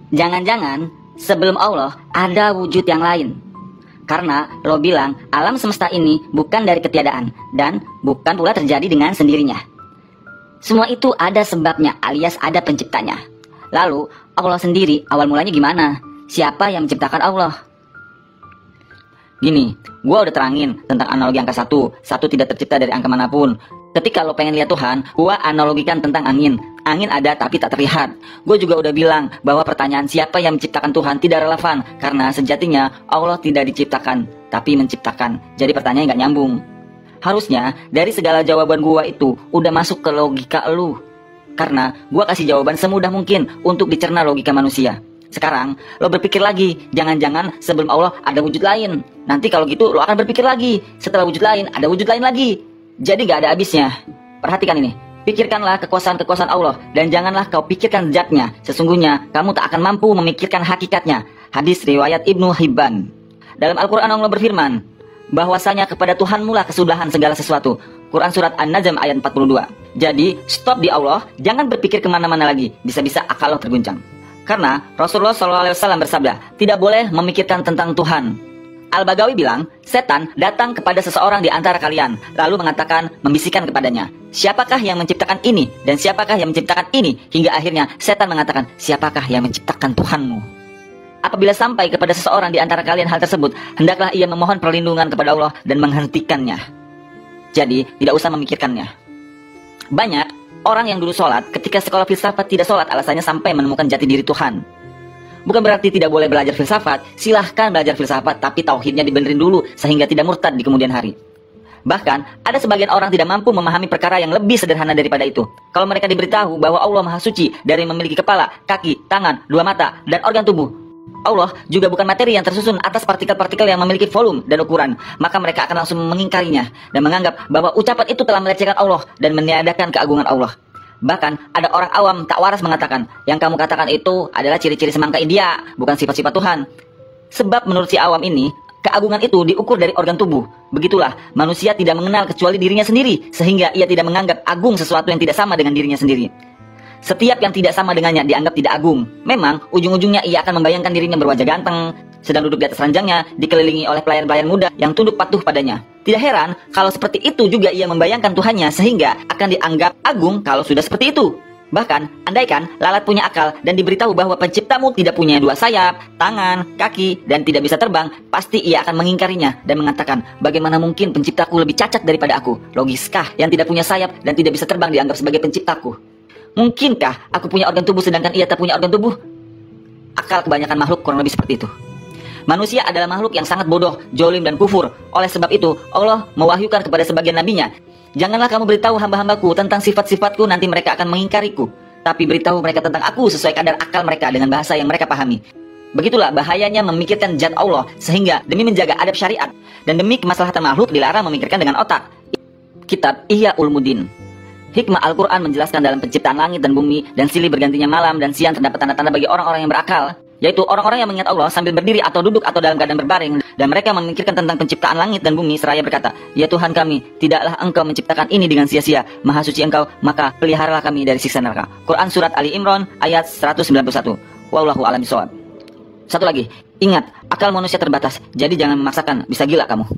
Jangan-jangan sebelum Allah ada wujud yang lain. Karena lo bilang alam semesta ini bukan dari ketiadaan dan bukan pula terjadi dengan sendirinya. Semua itu ada sebabnya alias ada penciptanya. Lalu Allah sendiri awal mulanya gimana? Siapa yang menciptakan Allah? Gini, gua udah terangin tentang analogi angka satu. Satu tidak tercipta dari angka manapun. Ketika lo pengen lihat Tuhan, gua analogikan tentang angin. Angin ada tapi tak terlihat. Gue juga udah bilang bahwa pertanyaan siapa yang menciptakan Tuhan tidak relevan. Karena sejatinya Allah tidak diciptakan, tapi menciptakan. Jadi pertanyaannya nggak nyambung. Harusnya dari segala jawaban gua itu udah masuk ke logika lu. Karena gua kasih jawaban semudah mungkin untuk dicerna logika manusia. Sekarang lo berpikir lagi, jangan-jangan sebelum Allah ada wujud lain. Nanti kalau gitu lo akan berpikir lagi, setelah wujud lain ada wujud lain lagi. Jadi gak ada habisnya. Perhatikan ini, pikirkanlah kekuasaan-kekuasaan Allah dan janganlah kau pikirkan zatnya. Sesungguhnya kamu tak akan mampu memikirkan hakikatnya. Hadis riwayat Ibnu Hibban. Dalam Al-Quran Allah berfirman, bahwasanya kepada Tuhanmu lah kesudahan segala sesuatu. Quran surat An-Najm ayat 42. Jadi stop di Allah, jangan berpikir kemana-mana lagi. Bisa-bisa akal lo terguncang. Karena Rasulullah SAW bersabda, tidak boleh memikirkan tentang Tuhan. Al-Bagawi bilang, setan datang kepada seseorang di antara kalian, lalu mengatakan, membisikkan kepadanya, siapakah yang menciptakan ini dan siapakah yang menciptakan ini? Hingga akhirnya setan mengatakan, siapakah yang menciptakan Tuhanmu? Apabila sampai kepada seseorang di antara kalian hal tersebut, hendaklah ia memohon perlindungan kepada Allah dan menghentikannya. Jadi, tidak usah memikirkannya. Banyak orang yang dulu sholat, ketika sekolah filsafat tidak sholat, alasannya sampai menemukan jati diri Tuhan. Bukan berarti tidak boleh belajar filsafat, silahkan belajar filsafat, tapi tauhidnya dibenerin dulu, sehingga tidak murtad di kemudian hari. Bahkan, ada sebagian orang tidak mampu memahami perkara yang lebih sederhana daripada itu. Kalau mereka diberitahu bahwa Allah Maha Suci dari memiliki kepala, kaki, tangan, dua mata, dan organ tubuh. Allah juga bukan materi yang tersusun atas partikel-partikel yang memiliki volume dan ukuran. Maka mereka akan langsung mengingkarinya dan menganggap bahwa ucapan itu telah melecehkan Allah dan meniadakan keagungan Allah. Bahkan ada orang awam tak waras mengatakan, yang kamu katakan itu adalah ciri-ciri semangka India, bukan sifat-sifat Tuhan. Sebab menurut si awam ini, keagungan itu diukur dari organ tubuh. Begitulah, manusia tidak mengenal kecuali dirinya sendiri, sehingga ia tidak menganggap agung sesuatu yang tidak sama dengan dirinya sendiri. Setiap yang tidak sama dengannya dianggap tidak agung. Memang, ujung-ujungnya ia akan membayangkan dirinya berwajah ganteng, sedang duduk di atas ranjangnya, dikelilingi oleh pelayan-pelayan muda yang tunduk patuh padanya. Tidak heran kalau seperti itu juga ia membayangkan Tuhannya, sehingga akan dianggap agung kalau sudah seperti itu. Bahkan, andaikan lalat punya akal dan diberitahu bahwa penciptamu tidak punya dua sayap, tangan, kaki, dan tidak bisa terbang, pasti ia akan mengingkarinya dan mengatakan, bagaimana mungkin penciptaku lebih cacat daripada aku? Logiskah yang tidak punya sayap dan tidak bisa terbang dianggap sebagai penciptaku? Mungkinkah aku punya organ tubuh sedangkan ia tak punya organ tubuh? Akal kebanyakan makhluk kurang lebih seperti itu. Manusia adalah makhluk yang sangat bodoh, jolim dan kufur. Oleh sebab itu, Allah mewahyukan kepada sebagian nabinya, janganlah kamu beritahu hamba-hambaku tentang sifat-sifatku, nanti mereka akan mengingkariku. Tapi beritahu mereka tentang aku sesuai kadar akal mereka dengan bahasa yang mereka pahami. Begitulah bahayanya memikirkan zat Allah, sehingga demi menjaga adab syariat dan demi kemaslahatan makhluk dilarang memikirkan dengan otak. Kitab Ihya Ulumuddin. Hikmah Al-Quran menjelaskan dalam penciptaan langit dan bumi dan silih bergantinya malam dan siang terdapat tanda-tanda bagi orang-orang yang berakal, yaitu orang-orang yang mengingat Allah sambil berdiri atau duduk atau dalam keadaan berbaring, dan mereka memikirkan tentang penciptaan langit dan bumi seraya berkata, ya Tuhan kami, tidaklah engkau menciptakan ini dengan sia-sia, maha suci engkau, maka peliharalah kami dari siksa neraka. Quran surat Ali Imran ayat 191. Wallahu a'lam bishawab. Satu lagi, ingat, akal manusia terbatas, jadi jangan memaksakan, bisa gila kamu.